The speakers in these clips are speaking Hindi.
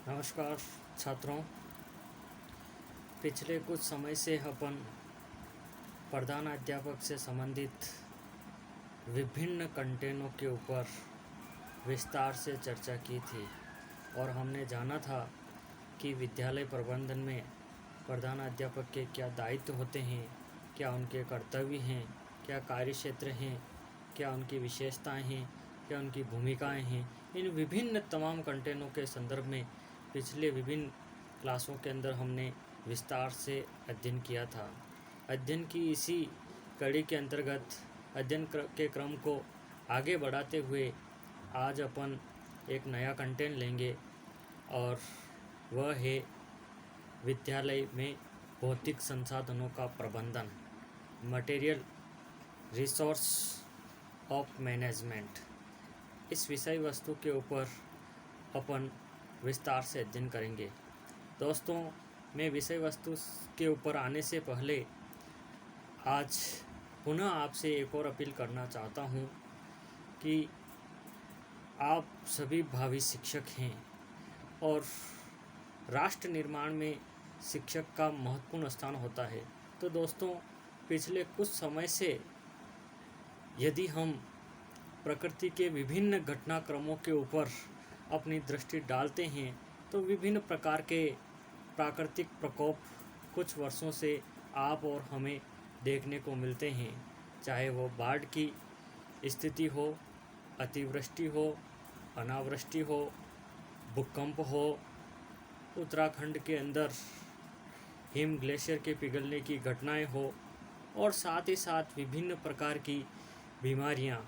नमस्कार छात्रों। पिछले कुछ समय से अपन प्रधान अध्यापक से संबंधित विभिन्न कंटेनों के ऊपर विस्तार से चर्चा की थी और हमने जाना था कि विद्यालय प्रबंधन में प्रधान अध्यापक के क्या दायित्व होते हैं, क्या उनके कर्तव्य हैं, क्या कार्यक्षेत्र हैं, क्या उनकी विशेषताएं हैं, क्या उनकी भूमिकाएं हैं। इन विभिन्न तमाम कंटेनों के संदर्भ में पिछले विभिन्न क्लासों के अंदर हमने विस्तार से अध्ययन किया था। अध्ययन की इसी कड़ी के अंतर्गत अध्ययन के क्रम को आगे बढ़ाते हुए आज अपन एक नया कंटेंट लेंगे और वह है विद्यालय में भौतिक संसाधनों का प्रबंधन, मटेरियल रिसोर्स ऑफ मैनेजमेंट। इस विषय वस्तु के ऊपर अपन विस्तार से अध्ययन करेंगे। दोस्तों, मैं विषय वस्तु के ऊपर आने से पहले आज पुनः आपसे एक और अपील करना चाहता हूँ कि आप सभी भावी शिक्षक हैं और राष्ट्र निर्माण में शिक्षक का महत्वपूर्ण स्थान होता है। तो दोस्तों, पिछले कुछ समय से यदि हम प्रकृति के विभिन्न घटनाक्रमों के ऊपर अपनी दृष्टि डालते हैं तो विभिन्न प्रकार के प्राकृतिक प्रकोप कुछ वर्षों से आप और हमें देखने को मिलते हैं, चाहे वो बाढ़ की स्थिति हो, अतिवृष्टि हो, अनावृष्टि हो, भूकंप हो, उत्तराखंड के अंदर हिम ग्लेशियर के पिघलने की घटनाएं हो और साथ ही साथ विभिन्न प्रकार की बीमारियां,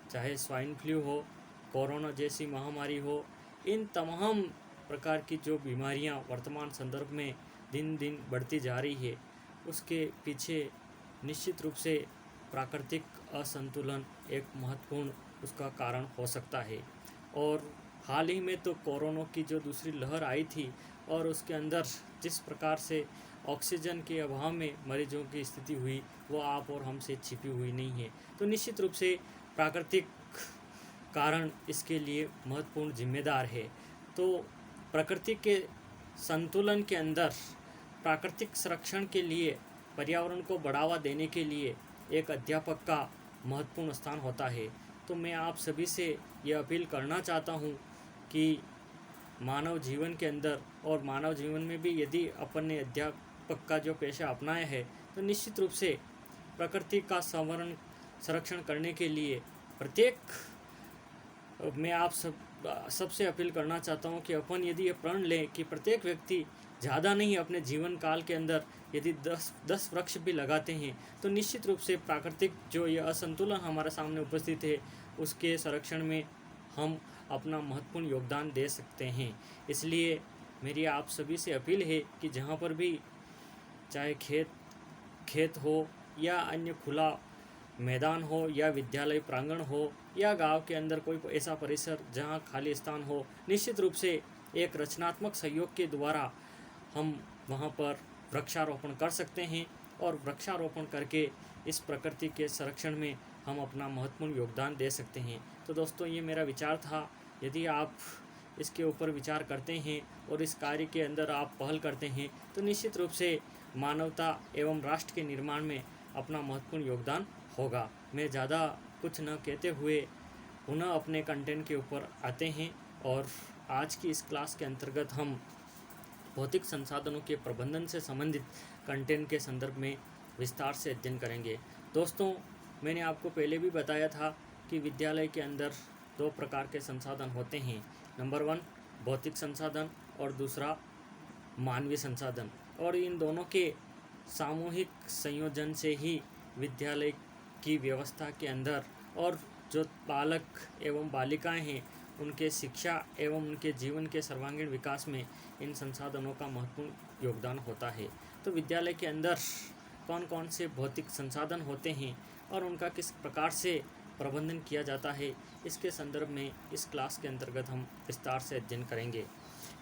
चाहे स्वाइन फ्लू हो, कोरोना जैसी महामारी हो। इन तमाम प्रकार की जो बीमारियां वर्तमान संदर्भ में दिन दिन बढ़ती जा रही है, उसके पीछे निश्चित रूप से प्राकृतिक असंतुलन एक महत्वपूर्ण उसका कारण हो सकता है। और हाल ही में तो कोरोना की जो दूसरी लहर आई थी और उसके अंदर जिस प्रकार से ऑक्सीजन के अभाव में मरीजों की स्थिति हुई, वो आप और हमसे छिपी हुई नहीं है। तो निश्चित रूप से प्राकृतिक कारण इसके लिए महत्वपूर्ण जिम्मेदार है। तो प्रकृति के संतुलन के अंदर प्राकृतिक संरक्षण के लिए, पर्यावरण को बढ़ावा देने के लिए एक अध्यापक का महत्वपूर्ण स्थान होता है। तो मैं आप सभी से यह अपील करना चाहता हूँ कि मानव जीवन के अंदर और मानव जीवन में भी यदि अपन ने अध्यापक का जो पेशा अपनाया है तो निश्चित रूप से प्रकृति का संरक्षण करने के लिए मैं आप सबसे अपील करना चाहता हूँ कि अपन यदि ये प्रण लें कि प्रत्येक व्यक्ति ज़्यादा नहीं अपने जीवन काल के अंदर यदि 10 वृक्ष भी लगाते हैं तो निश्चित रूप से प्राकृतिक जो ये असंतुलन हमारे सामने उपस्थित है उसके संरक्षण में हम अपना महत्वपूर्ण योगदान दे सकते हैं। इसलिए मेरी आप सभी से अपील है कि जहाँ पर भी, चाहे खेत हो या अन्य खुला मैदान हो या विद्यालय प्रांगण हो या गांव के अंदर कोई ऐसा परिसर जहां खाली स्थान हो, निश्चित रूप से एक रचनात्मक सहयोग के द्वारा हम वहां पर वृक्षारोपण कर सकते हैं और वृक्षारोपण करके इस प्रकृति के संरक्षण में हम अपना महत्वपूर्ण योगदान दे सकते हैं। तो दोस्तों, ये मेरा विचार था। यदि आप इसके ऊपर विचार करते हैं और इस कार्य के अंदर आप पहल करते हैं तो निश्चित रूप से मानवता एवं राष्ट्र के निर्माण में अपना महत्वपूर्ण योगदान होगा। मैं ज़्यादा कुछ न कहते हुए पुनः अपने कंटेंट के ऊपर आते हैं और आज की इस क्लास के अंतर्गत हम भौतिक संसाधनों के प्रबंधन से संबंधित कंटेंट के संदर्भ में विस्तार से अध्ययन करेंगे। दोस्तों, मैंने आपको पहले भी बताया था कि विद्यालय के अंदर 2 प्रकार के संसाधन होते हैं। नंबर 1 भौतिक संसाधन और दूसरा मानवीय संसाधन, और इन दोनों के सामूहिक संयोजन से ही विद्यालय की व्यवस्था के अंदर और जो बालक एवं बालिकाएं हैं उनके शिक्षा एवं उनके जीवन के सर्वांगीण विकास में इन संसाधनों का महत्वपूर्ण योगदान होता है। तो विद्यालय के अंदर कौन कौन से भौतिक संसाधन होते हैं और उनका किस प्रकार से प्रबंधन किया जाता है, इसके संदर्भ में इस क्लास के अंतर्गत हम विस्तार से अध्ययन करेंगे।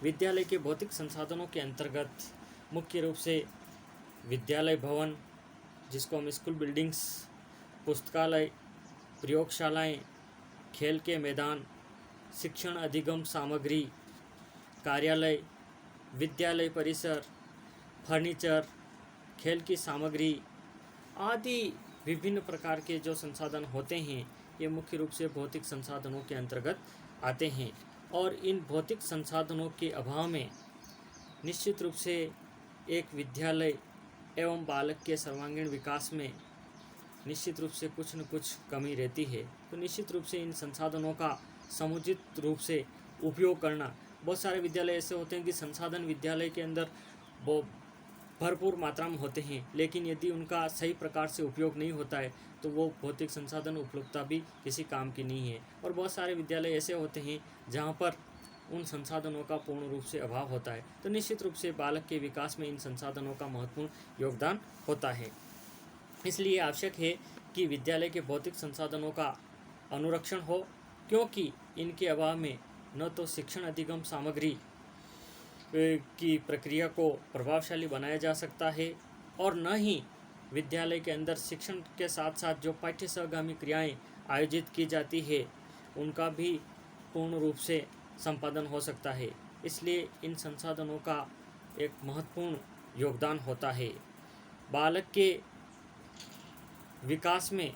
विद्यालय के भौतिक संसाधनों के अंतर्गत मुख्य रूप से विद्यालय भवन, जिसको हम स्कूल बिल्डिंग्स, पुस्तकालय, प्रयोगशालाएं, खेल के मैदान, शिक्षण अधिगम सामग्री, कार्यालय, विद्यालय परिसर, फर्नीचर, खेल की सामग्री आदि विभिन्न प्रकार के जो संसाधन होते हैं ये मुख्य रूप से भौतिक संसाधनों के अंतर्गत आते हैं। और इन भौतिक संसाधनों के अभाव में निश्चित रूप से एक विद्यालय एवं बालक के सर्वांगीण विकास में निश्चित रूप से कुछ न कुछ कमी रहती है। तो निश्चित रूप से इन संसाधनों का समुचित रूप से उपयोग करना, बहुत सारे विद्यालय ऐसे होते हैं कि संसाधन विद्यालय के अंदर वो भरपूर मात्रा में होते हैं, लेकिन यदि उनका सही प्रकार से उपयोग नहीं होता है तो वो भौतिक संसाधन उपलब्धता भी किसी काम की नहीं है। और बहुत सारे विद्यालय ऐसे होते हैं जहाँ पर उन संसाधनों का पूर्ण रूप से अभाव होता है। तो निश्चित रूप से बालक के विकास में इन संसाधनों का महत्वपूर्ण योगदान होता है। इसलिए आवश्यक है कि विद्यालय के भौतिक संसाधनों का अनुरक्षण हो, क्योंकि इनके अभाव में न तो शिक्षण अधिगम सामग्री की प्रक्रिया को प्रभावशाली बनाया जा सकता है और न ही विद्यालय के अंदर शिक्षण के साथ साथ जो पाठ्य सहगामी क्रियाएं आयोजित की जाती है उनका भी पूर्ण रूप से संपादन हो सकता है। इसलिए इन संसाधनों का एक महत्वपूर्ण योगदान होता है। बालक के विकास में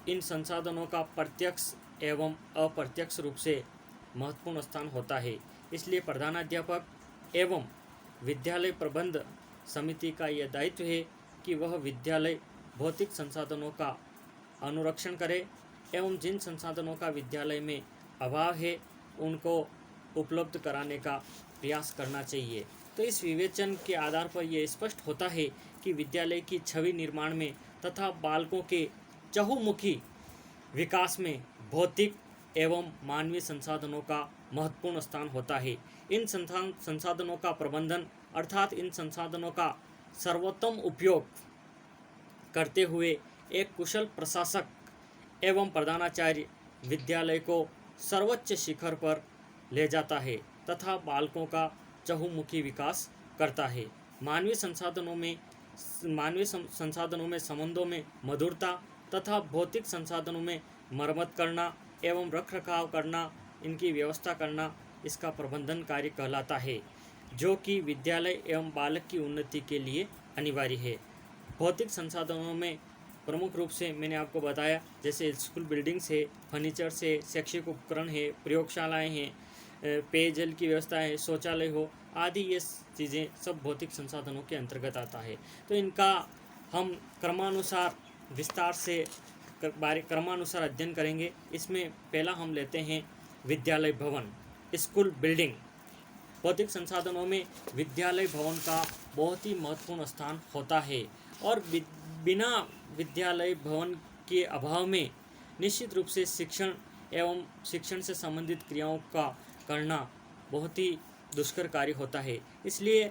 इन संसाधनों का प्रत्यक्ष एवं अप्रत्यक्ष रूप से महत्वपूर्ण स्थान होता है। इसलिए प्रधानाध्यापक एवं विद्यालय प्रबंध समिति का यह दायित्व है कि वह विद्यालय भौतिक संसाधनों का अनुरक्षण करे एवं जिन संसाधनों का विद्यालय में अभाव है उनको उपलब्ध कराने का प्रयास करना चाहिए। तो इस विवेचन के आधार पर यह स्पष्ट होता है कि विद्यालय की छवि निर्माण में तथा बालकों के चहुमुखी विकास में भौतिक एवं मानवीय संसाधनों का महत्वपूर्ण स्थान होता है। इन संसाधनों का प्रबंधन अर्थात इन संसाधनों का सर्वोत्तम उपयोग करते हुए एक कुशल प्रशासक एवं प्रधानाचार्य विद्यालय को सर्वोच्च शिखर पर ले जाता है तथा बालकों का चहुमुखी विकास करता है। मानवीय संसाधनों में संबंधों में मधुरता तथा भौतिक संसाधनों में मरम्मत करना एवं रखरखाव करना, इनकी व्यवस्था करना इसका प्रबंधन कार्य कहलाता है, जो कि विद्यालय एवं बालक की उन्नति के लिए अनिवार्य है। भौतिक संसाधनों में प्रमुख रूप से मैंने आपको बताया, जैसे स्कूल बिल्डिंग्स है, फर्नीचर्स है, शैक्षिक उपकरण है, प्रयोगशालाएं हैं, पेयजल की व्यवस्था है, शौचालय हो आदि, ये चीज़ें सब भौतिक संसाधनों के अंतर्गत आता है। तो इनका हम क्रमानुसार विस्तार से क्रमानुसार अध्ययन करेंगे। इसमें पहला हम लेते हैं विद्यालय भवन, स्कूल बिल्डिंग। भौतिक संसाधनों में विद्यालय भवन का बहुत ही महत्वपूर्ण स्थान होता है और बिना विद्यालय भवन के अभाव में निश्चित रूप से शिक्षण एवं शिक्षण से संबंधित क्रियाओं का करना बहुत ही दुष्कर कार्य होता है। इसलिए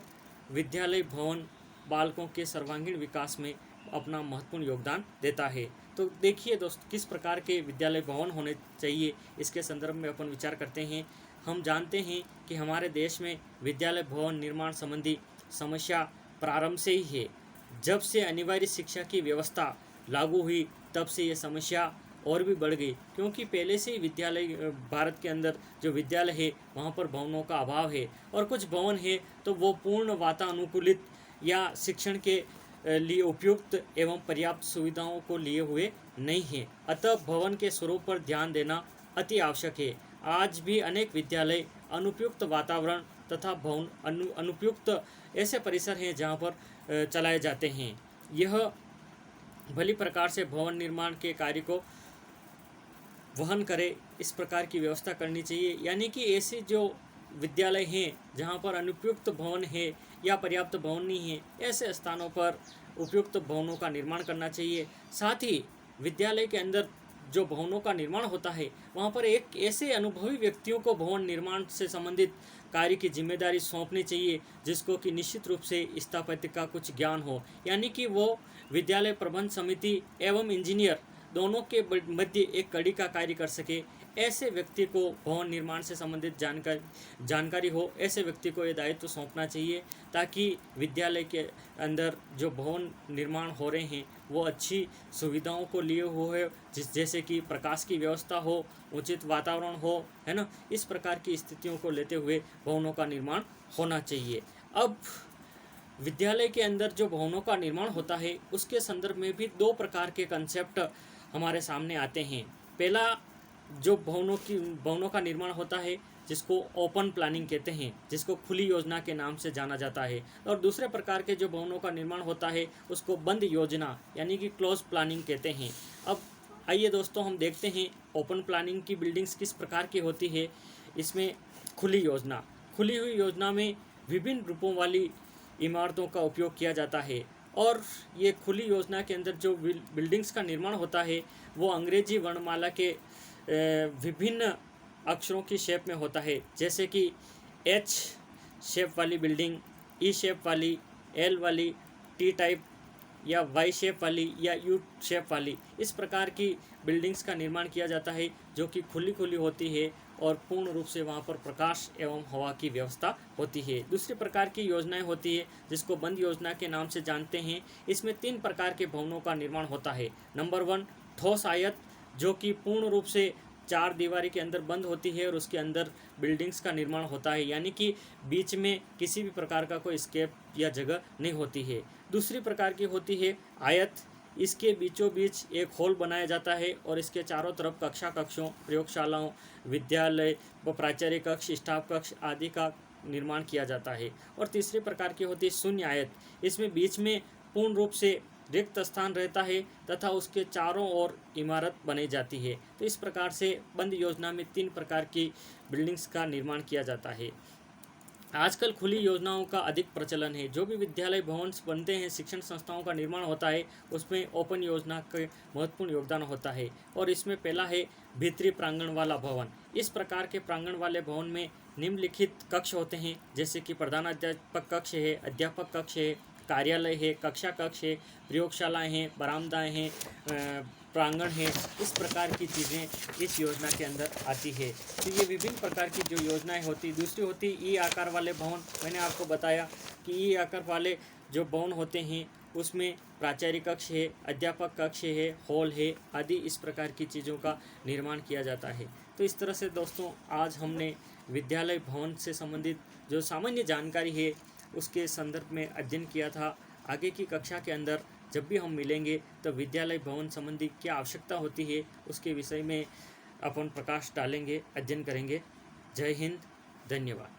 विद्यालय भवन बालकों के सर्वांगीण विकास में अपना महत्वपूर्ण योगदान देता है। तो देखिए दोस्त, किस प्रकार के विद्यालय भवन होने चाहिए इसके संदर्भ में अपन विचार करते हैं। हम जानते हैं कि हमारे देश में विद्यालय भवन निर्माण संबंधी समस्या प्रारंभ से ही है। जब से अनिवार्य शिक्षा की व्यवस्था लागू हुई तब से ये समस्या और भी बढ़ गई, क्योंकि पहले से ही विद्यालय भारत के अंदर जो विद्यालय है वहाँ पर भवनों का अभाव है और कुछ भवन है तो वो पूर्ण वातानुकूलित या शिक्षण के लिए उपयुक्त एवं पर्याप्त सुविधाओं को लिए हुए नहीं है। अतः भवन के स्वरूप पर ध्यान देना अति आवश्यक है। आज भी अनेक विद्यालय अनुपयुक्त वातावरण तथा भवन अनुपयुक्त ऐसे परिसर हैं जहाँ पर चलाए जाते हैं। यह भली प्रकार से भवन निर्माण के कार्य को वहन करे, इस प्रकार की व्यवस्था करनी चाहिए। यानी कि ऐसे जो विद्यालय हैं जहाँ पर अनुपयुक्त भवन है या पर्याप्त भवन नहीं है, ऐसे स्थानों पर उपयुक्त भवनों का निर्माण करना चाहिए। साथ ही विद्यालय के अंदर जो भवनों का निर्माण होता है वहाँ पर एक ऐसे अनुभवी व्यक्तियों को भवन निर्माण से संबंधित कार्य की जिम्मेदारी सौंपनी चाहिए जिसको कि निश्चित रूप से स्थापत्य का कुछ ज्ञान हो। यानी कि वो विद्यालय प्रबंध समिति एवं इंजीनियर दोनों के मध्य एक कड़ी का कार्य कर सके ऐसे व्यक्ति को भवन निर्माण से संबंधित जानकारी हो, ऐसे व्यक्ति को ये दायित्व सौंपना चाहिए, ताकि विद्यालय के अंदर जो भवन निर्माण हो रहे हैं वो अच्छी सुविधाओं को लिए हुए, जैसे कि प्रकाश की व्यवस्था हो, उचित वातावरण हो, है ना, इस प्रकार की स्थितियों को लेते हुए भवनों का निर्माण होना चाहिए। अब विद्यालय के अंदर जो भवनों का निर्माण होता है उसके संदर्भ में भी दो प्रकार के कंसेप्ट हमारे सामने आते हैं। पहला जो भवनों का निर्माण होता है जिसको ओपन प्लानिंग कहते हैं, जिसको खुली योजना के नाम से जाना जाता है, और दूसरे प्रकार के जो भवनों का निर्माण होता है उसको बंद योजना यानी कि क्लोज प्लानिंग कहते हैं। अब आइए दोस्तों हम देखते हैं ओपन प्लानिंग की बिल्डिंग्स किस प्रकार की होती है। इसमें खुली हुई योजना में विभिन्न रूपों वाली इमारतों का उपयोग किया जाता है, और ये खुली योजना के अंदर जो बिल्डिंग्स का निर्माण होता है वो अंग्रेजी वर्णमाला के विभिन्न अक्षरों की शेप में होता है, जैसे कि एच शेप वाली बिल्डिंग, ई शेप वाली, एल वाली, टी टाइप या वाई शेप वाली या यू शेप वाली। इस प्रकार की बिल्डिंग्स का निर्माण किया जाता है जो कि खुली होती है और पूर्ण रूप से वहाँ पर प्रकाश एवं हवा की व्यवस्था होती है। दूसरी प्रकार की योजनाएं होती है जिसको बंद योजना के नाम से जानते हैं। इसमें 3 प्रकार के भवनों का निर्माण होता है। नंबर 1 ठोस आयत, जो कि पूर्ण रूप से 4 दीवारी के अंदर बंद होती है और उसके अंदर बिल्डिंग्स का निर्माण होता है, यानी कि बीच में किसी भी प्रकार का कोई स्केप या जगह नहीं होती है। दूसरी प्रकार की होती है आयत, इसके बीचों बीच एक हॉल बनाया जाता है और इसके चारों तरफ कक्षों, प्रयोगशालाओं, विद्यालय व प्राचार्य कक्ष, स्टाफ कक्ष आदि का निर्माण किया जाता है। और तीसरी प्रकार की होती है शून्य आयत, इसमें बीच में पूर्ण रूप से रिक्त स्थान रहता है तथा उसके चारों ओर इमारत बनाई जाती है। तो इस प्रकार से बंद योजना में 3 प्रकार की बिल्डिंग्स का निर्माण किया जाता है। आजकल खुली योजनाओं का अधिक प्रचलन है। जो भी विद्यालय भवन बनते हैं, शिक्षण संस्थाओं का निर्माण होता है, उसमें ओपन योजना का महत्वपूर्ण योगदान होता है। और इसमें पहला है भीतरी प्रांगण वाला भवन। इस प्रकार के प्रांगण वाले भवन में निम्नलिखित कक्ष होते हैं, जैसे कि प्रधानाध्यापक कक्ष है, अध्यापक कक्ष है, कार्यालय है, कक्षा कक्ष है, प्रयोगशालाएँ हैं, बरामदाएँ हैं, प्रांगण है। इस प्रकार की चीज़ें इस योजना के अंदर आती है। तो ये विभिन्न प्रकार की जो योजनाएं होती। दूसरी होती ई आकार वाले भवन। मैंने आपको बताया कि ई आकार वाले जो भवन होते हैं उसमें प्राचार्य कक्ष है, अध्यापक कक्ष है, हॉल है आदि इस प्रकार की चीज़ों का निर्माण किया जाता है। तो इस तरह से दोस्तों आज हमने विद्यालय भवन से संबंधित जो सामान्य जानकारी है उसके संदर्भ में अध्ययन किया था। आगे की कक्षा के अंदर जब भी हम मिलेंगे तो विद्यालय भवन संबंधी क्या आवश्यकता होती है उसके विषय में अपन प्रकाश डालेंगे, अध्ययन करेंगे। जय हिंद, धन्यवाद।